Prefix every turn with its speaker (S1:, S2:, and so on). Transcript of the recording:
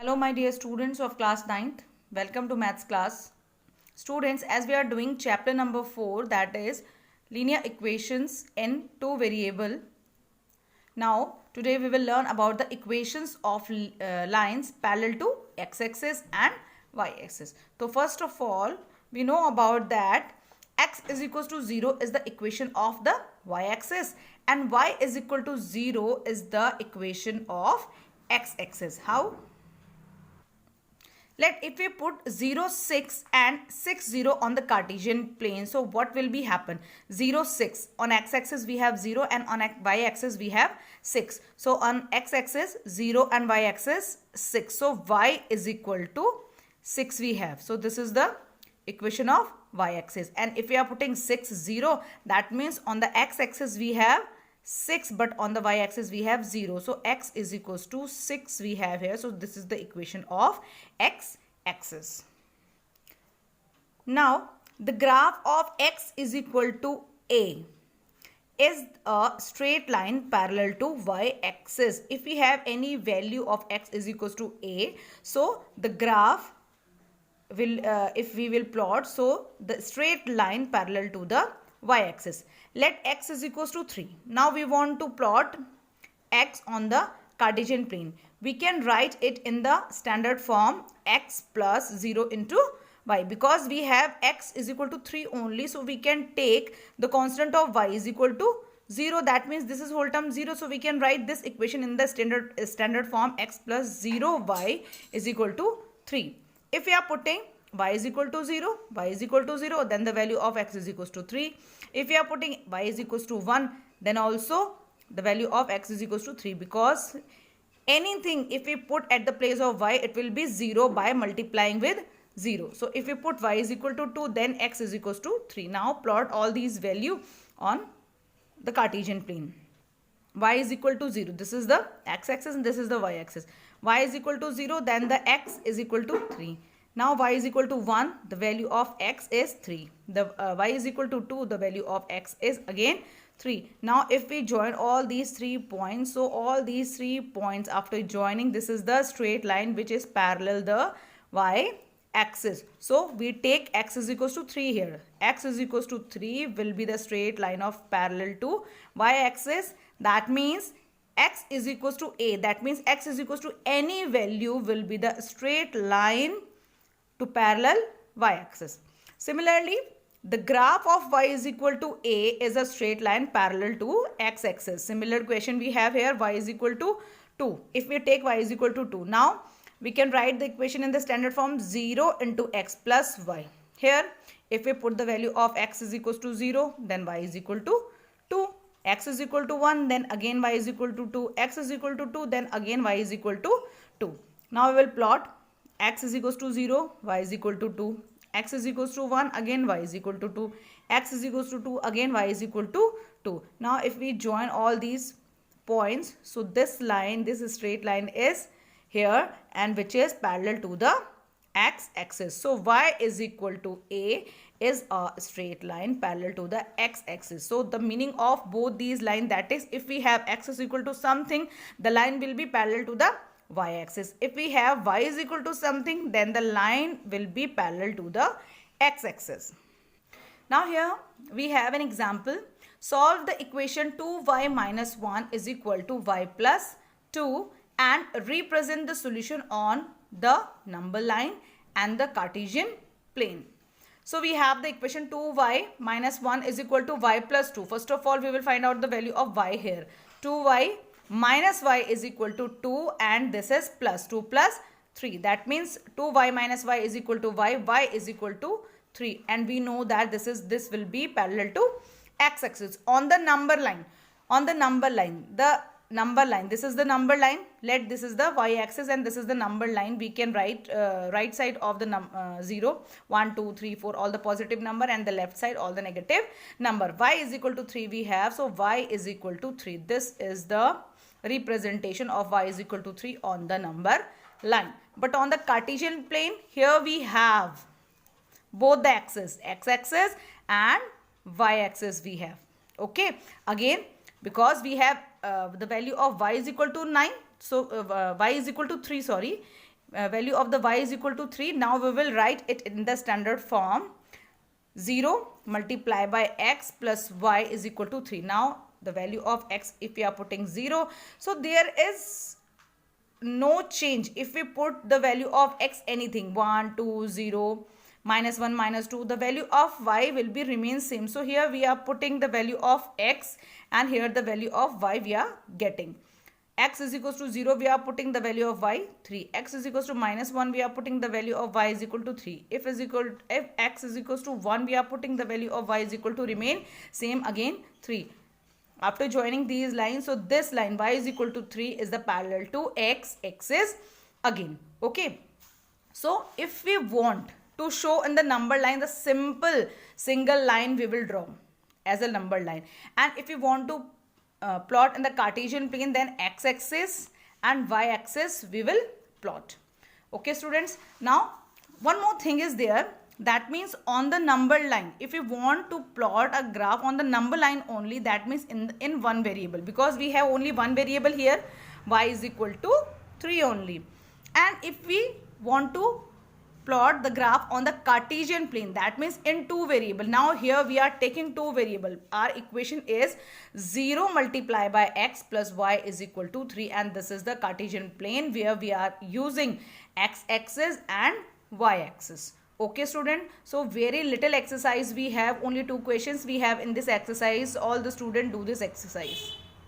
S1: Hello my dear students of class 9th. Welcome to maths class. Students, as we are doing chapter number 4, that is linear equations in two variable. Now today we will learn about the equations of lines parallel to x-axis and y-axis. So first of all, we know about that x is equals to 0 is the equation of the y-axis and y is equal to 0 is the equation of x-axis. How? If we put 0, 6 and 6, 0 on the Cartesian plane, so what will be happen? 0, 6. On x-axis we have 0 and on y-axis we have 6. So on x-axis 0 and y-axis 6. So y is equal to 6 we have. So this is the equation of y-axis. And if we are putting 6, 0, that means on the x-axis we have 6 but on the y-axis we have 0. So x is equals to 6 we have here. So this is the equation of x-axis. Now the graph of x is equal to a is a straight line parallel to y-axis. If we have any value of x is equals to a, so the graph will if we will plot, so the straight line parallel to the y-axis. Let x is equals to 3. Now we want to plot x on the Cartesian plane. We can write it in the standard form x plus 0 into y, because we have x is equal to 3 only, so we can take the constant of y is equal to 0. That means this is whole term 0, so we can write this equation in the standard form x plus 0 y is equal to 3. If we are putting y is equal to 0, y is equal to 0, then the value of x is equals to 3. If we are putting y is equals to 1, then also the value of x is equals to 3, because anything if we put at the place of y, it will be 0 by multiplying with 0. So if we put y is equal to 2, then x is equals to 3. Now plot all these value on the Cartesian plane. Y is equal to 0. This is the x-axis and this is the y-axis. Y is equal to 0, then the x is equal to 3. Now y is equal to 1, the value of x is 3. The y is equal to 2, the value of x is again 3. Now if we join all these 3 points, so all these 3 points after joining, this is the straight line which is parallel the y-axis. So we take x is equals to 3 here. X is equals to 3 will be the straight line of parallel to y-axis. That means x is equals to a. That means x is equals to any value will be the straight line to parallel y-axis. Similarly, the graph of y is equal to a is a straight line parallel to x-axis. Similar question we have here, y is equal to 2. If we take y is equal to 2, now we can write the equation in the standard form 0 into x plus y. Here, if we put the value of x is equals to 0, then y is equal to 2. X is equal to 1, then again y is equal to 2. X is equal to 2, then again y is equal to 2. Now we will plot x is equals to 0, y is equal to 2. X is equals to 1, again y is equal to 2. X is equals to 2, again y is equal to 2. Now if we join all these points, so this line, this straight line is here and which is parallel to the x-axis. So y is equal to a is a straight line parallel to the x-axis. So the meaning of both these lines, that is, if we have x is equal to something, the line will be parallel to the y-axis. If we have y is equal to something, then the line will be parallel to the x-axis. Now here we have an example. Solve the equation 2y minus 1 is equal to y plus 2 and represent the solution on the number line and the Cartesian plane. So we have the equation 2y minus 1 is equal to y plus 2. First of all, we will find out the value of y here. 2y minus y is equal to 2 and this is plus 2 plus 3. That means 2y minus y is equal to y is equal to 3, and we know that this will be parallel to x-axis on the number line. On the number line, this is the number line. Let this is the y-axis and this is the number line. We can write right side of the 0, 1, 2, 3, 4, all the positive number, and the left side all the negative number. Y is equal to 3 we have, so y is equal to 3. This is the representation of y is equal to 3 on the number line. But on the Cartesian plane, here we have both the axes, x-axis and y-axis we have. Okay, again, because we have the value of y is equal to 9, so y is equal to 3, sorry, value of the y is equal to 3. Now we will write it in the standard form. 0 multiplied by x plus y is equal to 3. Now the value of x, if we are putting 0, so there is no change. If we put the value of x anything, 1, 2, 0, minus 1, minus 2, the value of y will be remain same. So here we are putting the value of x and here the value of y we are getting. X is equals to 0, we are putting the value of y 3. X is equals to minus 1, we are putting the value of y is equal to 3. If x is equals to 1, we are putting the value of y is equal to remain same again 3. After joining these lines, so this line y is equal to 3 is the parallel to x axis again. Okay. So if we want to show in the number line, the simple single line we will draw as a number line. And if we want to plot in the Cartesian plane, then x-axis and y-axis we will plot. Okay students. Now one more thing is there. That means on the number line, if you want to plot a graph on the number line only, that means in one variable, because we have only one variable here, y is equal to 3 only. And if we want to plot the graph on the Cartesian plane, that means in two variable. Now here we are taking two variable. Our equation is 0 multiplied by x plus y is equal to 3, and this is the Cartesian plane where we are using x-axis and y-axis. Okay student, so very little exercise we have, only two questions we have in this exercise. All the students do this exercise.